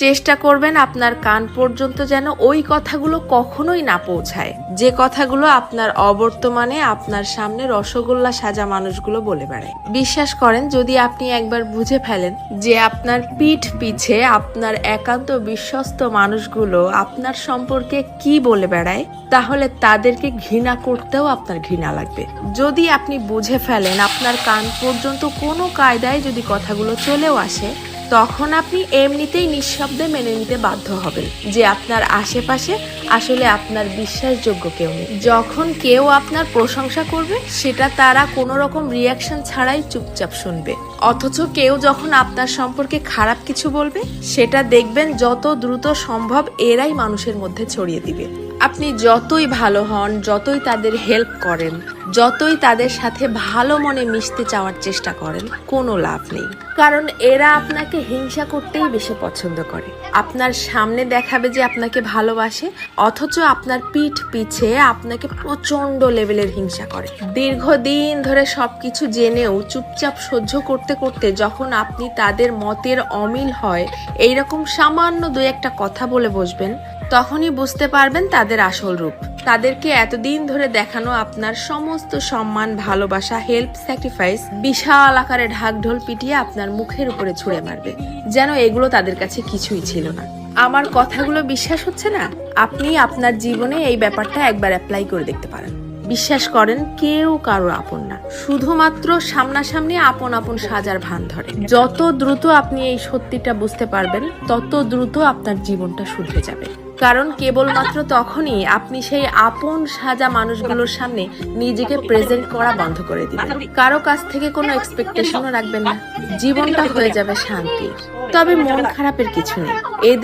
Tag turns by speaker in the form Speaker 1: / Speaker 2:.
Speaker 1: চেষ্টা করবেন আপনার কান পর্যন্ত যেন ওই কথাগুলো কখনোই না পৌঁছায়, যে কথাগুলো আপনার অবর্তমানে আপনার সামনে রসগোল্লা সাজা মানুষগুলো বলে বেড়ায়। বিশ্বাস করেন, যদি আপনি একবার বুঝে ফেলেন যে আপনার পিঠ পিছে আপনার একান্ত বিশ্বস্ত মানুষগুলো আপনার সম্পর্কে কি বলে বেড়ায়, তাহলে তাদেরকে ঘৃণা করতেও আপনার ঘৃণা লাগবে। যদি আপনি বুঝে ফেলেন আপনার কান পর্যন্ত কোনো কায়দায় যদি কথাগুলো চলেও আসে, তখন আপনি এমনিতেই নিঃশব্দে মেনে নিতে বাধ্য হবেন যে আপনার আশেপাশে আসলে আপনার বিশ্বাসযোগ্য কেউ নেই। যখন কেউ আপনার প্রশংসা করবে, সেটা তারা কোনো রকম রিয়াকশন ছাড়াই চুপচাপ শুনবে। অথচ কেউ যখন আপনার সম্পর্কে খারাপ কিছু বলবে, সেটা দেখবেন যত দ্রুত সম্ভব এরাই মানুষের মধ্যে ছড়িয়ে দিবে। আপনি যতই ভালো হন, যতই তাদের হেল্প করেন, যতই তাদের সাথে ভালো মনে মিশতে চাওয়ার চেষ্টা করেন, কোনো লাভ নেই। কারণ এরা আপনাকে হিংসা করতেই বেশি পছন্দ করে। আপনার সামনে দেখাবে যে আপনাকে ভালোবাসে, অথচ আপনার পিঠ পিছে আপনাকে প্রচন্ড লেভেলের হিংসা করে। দীর্ঘদিন ধরে সবকিছু জেনেও চুপচাপ সহ্য করতে করতে যখন আপনি তাদের মতের অমিল হয় এইরকম সামান্য দুই একটা কথা বলে বসবেন, তখনই বুঝতে পারবেন তাদের আসল রূপ। তাদেরকে এতদিন ধরে দেখানো আপনার সমস্ত সম্মান, ভালোবাসা, হেল্প, স্যাক্রিফাইস বিশাল আকারে ঢাকঢোল পিটিয়ে আপনার মুখের উপরে ছুঁড়ে মারবে, যেন এগুলো তাদের কাছে কিছুই ছিল না। আমার কথাগুলো বিশ্বাস হচ্ছে না? আপনি আপনার জীবনে এই ব্যাপারটা একবার অ্যাপ্লাই করে দেখতে পারেন। বিশ্বাস করেন, কেউ কারো আপন না, শুধুমাত্র সামনাসামনি আপন আপন সাজার ভান ধরে। যত দ্রুত আপনি এই সত্যিটা বুঝতে পারবেন, তত দ্রুত আপনার জীবনটা শুধরে যাবে। কারণ কেবলমাত্র তখনই আপনি সেই আপন সাজা মানুষগুলোর সামনে নিজেকে প্রেজেন্ট করা বন্ধ করে দিবেন। কারো কাছ থেকে কোনো এক্সপেকটেশনও রাখবেন না। জীবনটা হয়ে যাবে শান্তির। তবে মন খারাপের কিছু নেই।